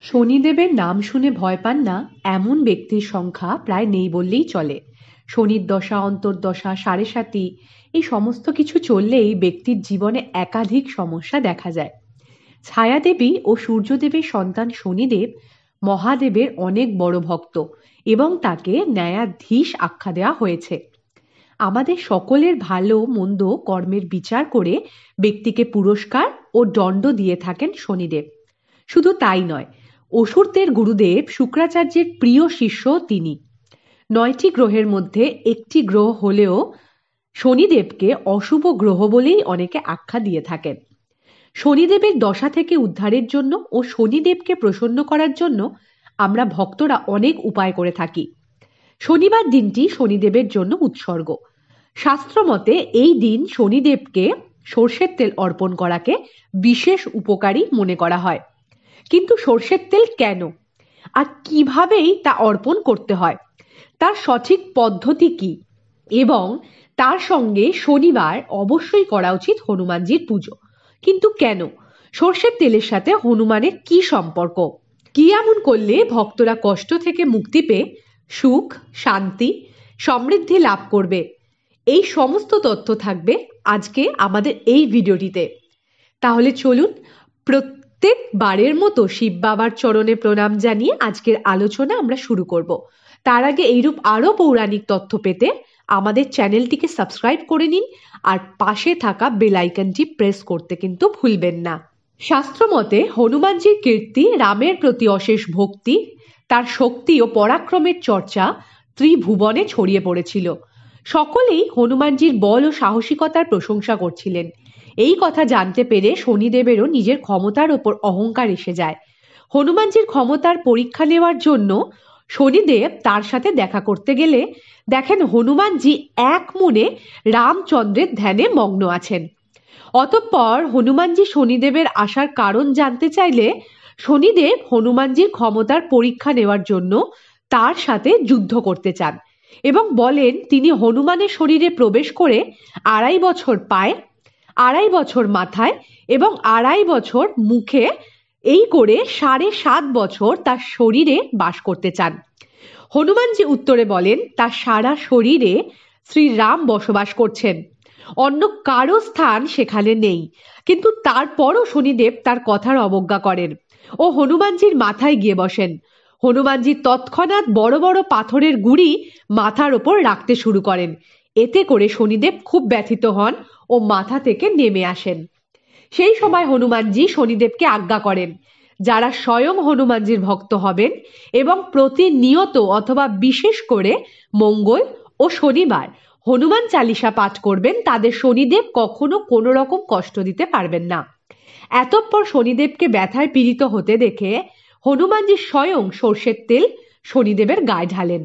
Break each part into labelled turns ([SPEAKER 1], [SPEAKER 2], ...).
[SPEAKER 1] শনিদেবের নাম শুনে ভয় পান না এমন ব্যক্তির সংখ্যা প্রায় নেই বললেই চলে। শনির দশা, অন্তর্দশা, সাড়ে সাতি এই সমস্ত কিছু চললেই ব্যক্তির জীবনে একাধিক সমস্যা দেখা যায়। ছায়াদেবী ও সূর্যদেবের সন্তান শনিদেব মহাদেবের অনেক বড় ভক্ত এবং তাকে ন্যায়াধীশ আখ্যা দেওয়া হয়েছে। আমাদের সকলের ভালো মন্দ কর্মের বিচার করে ব্যক্তিকে পুরস্কার ও দণ্ড দিয়ে থাকেন শনিদেব। শুধু তাই নয়, অসুরদের গুরুদেব শুক্রাচার্যের প্রিয় শিষ্য তিনি। ৯টি গ্রহের মধ্যে একটি গ্রহ হলেও শনিদেবকে অশুভ গ্রহ বলেই অনেকে আখ্যা দিয়ে থাকেন। শনিদেবের দশা থেকে উদ্ধারের জন্য ও শনিদেবকে প্রসন্ন করার জন্য আমরা ভক্তরা অনেক উপায় করে থাকি। শনিবার দিনটি শনিদেবের জন্য উৎসর্গ। শাস্ত্র মতে এই দিন শনিদেবকে সর্ষের তেল অর্পণ করাকে বিশেষ উপকারী মনে করা হয়। কিন্তু সর্ষের তেল কেন আর কিভাবেই তা অর্পণ করতে হয়, তার সঠিক পদ্ধতি কি, এবং তার সঙ্গে শনিবার অবশ্যই করা উচিত হনুমানজির পুজো। কিন্তু কেন সর্ষের তেলের সাথে হনুমানের কি সম্পর্ক? কি এমন করলে ভক্তরা কষ্ট থেকে মুক্তি পেয়ে সুখ, শান্তি, সমৃদ্ধি লাভ করবে? এই সমস্ত তথ্য থাকবে আজকে আমাদের এই ভিডিওটিতে। তাহলে চলুন প্রত্যেকবারের মতো শিব বাবার চরণে প্রণাম জানিয়ে আজকের আলোচনা আমরা শুরু করব। তার আগে এইরূপ আরও পৌরাণিক তথ্য পেতে আমাদের চ্যানেলটিকে সাবস্ক্রাইব করে নিন আর পাশে থাকা বেল আইকনটি প্রেস করতে কিন্তু ভুলবেন না। শাস্ত্র মতে হনুমানজির কীর্তি, রামের প্রতি অশেষ ভক্তি, তার শক্তি ও পরাক্রমের চর্চা ত্রিভুবনে ছড়িয়ে পড়েছিল। সকলেই হনুমানজির বল ও সাহসিকতার প্রশংসা করছিলেন। এই কথা জানতে পেরে শনিদেবেরও নিজের ক্ষমতার ওপর অহংকার এসে যায়। হনুমানজির ক্ষমতার পরীক্ষা নেওয়ার জন্য শনিদেব তার সাথে দেখা করতে গেলে দেখেন হনুমানজি এক মনে রামচন্দ্রের ধ্যানে মগ্ন আছেন। অতঃপর হনুমানজি শনিদেবের আসার কারণ জানতে চাইলে শনিদেব হনুমানজির ক্ষমতার পরীক্ষা নেওয়ার জন্য তার সাথে যুদ্ধ করতে চান এবং বলেন তিনি হনুমানের শরীরে প্রবেশ করে ২.৫ বছর পায়ে, ২.৫ বছর মাথায় এবং ২.৫ বছর মুখে, এই করে ৭.৫ বছর তার শরীরে বাস করতে চান। হনুমানজি উত্তরে বলেন তার সারা শরীরে শ্রীরাম বসবাস করছেন, অন্য কারো স্থান সেখানে নেই। কিন্তু তারপরও শনিদেব তার কথার অবজ্ঞা করেন ও হনুমানজির মাথায় গিয়ে বসেন। হনুমানজি তৎক্ষণাৎ বড় বড় পাথরের গুঁড়ি মাথার ওপর রাখতে শুরু করেন। এতে করে শনিদেব খুব ব্যথিত হন ও মাথা থেকে নেমে আসেন। সেই সময় হনুমানজি শনিদেবকে আজ্ঞা করেন যারা স্বয়ং হনুমানজির ভক্ত হবেন এবং প্রতিনিয়ত অথবা বিশেষ করে মঙ্গল ও শনিবার হনুমান চালিসা পাঠ করবেন তাদের শনিদেব কখনো কোনো রকম কষ্ট দিতে পারবেন না। এতঃপর শনিদেবকে ব্যথায় পীড়িত হতে দেখে হনুমানজি স্বয়ং সর্ষের তেল শনিদেবের গায়ে ঢালেন।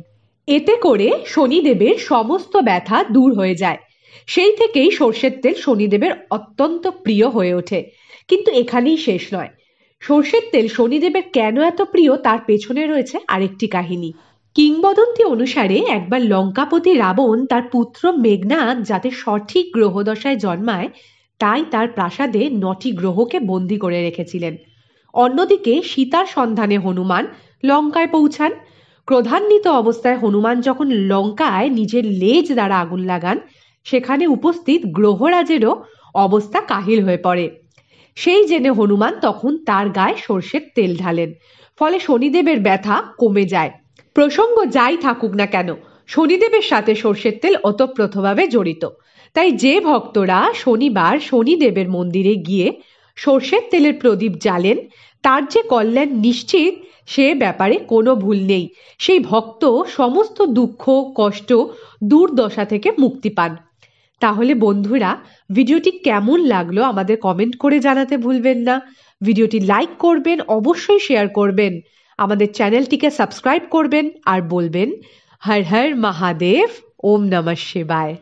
[SPEAKER 1] এতে করে শনিদেবের সমস্ত ব্যথা দূর হয়ে যায়। সেই থেকেই সর্ষের তেল শনিদেবের অত্যন্ত প্রিয় হয়ে ওঠে। কিন্তু এখানেই শেষ নয়। সর্ষের তেল শনিদেবের কেন এত প্রিয় তার পেছনে রয়েছে আরেকটি কাহিনী। কিংবদন্তি অনুসারে একবার লঙ্কাপতি রাবণ তার পুত্র মেঘনাদ যাতে সঠিক গ্রহদশায় জন্মায় তাই তার প্রাসাদে ৯টি গ্রহকে বন্দী করে রেখেছিলেন। অন্যদিকে সীতার সন্ধানে হনুমান লঙ্কায় পৌঁছান। ক্রোধান্বিত অবস্থায় হনুমান যখন লঙ্কায় নিজের লেজ দ্বারা আগুন লাগান সেখানে উপস্থিত গ্রহরাজেরও অবস্থা কাহিল হয়ে পড়ে। সেই জেনে হনুমান তখন তার গায়ে সর্ষের তেল ঢালেন। ফলে শনিদেবের ব্যথা কমে যায়। প্রসঙ্গ যাই থাকুক না কেন শনিদেবের সাথে সর্ষের তেল ওতপ্রোতভাবে জড়িত। তাই যে ভক্তরা শনিবার শনিদেবের মন্দিরে গিয়ে সর্ষের তেলের প্রদীপ জ্বালেন তার যে কল্যাণ নিশ্চিত সে ব্যাপারে কোনো ভুল নেই। সেই ভক্ত সমস্ত দুঃখ, কষ্ট, দুর্দশা থেকে মুক্তি পান। তাহলে বন্ধুরা, ভিডিওটি কেমন লাগলো আমাদের কমেন্ট করে জানাতে ভুলবেন না। ভিডিওটি লাইক করবেন, অবশ্যই শেয়ার করবেন, আমাদের চ্যানেলটিকে সাবস্ক্রাইব করবেন আর বলবেন হর হর মহাদেব, ওম নমঃ শিবায়।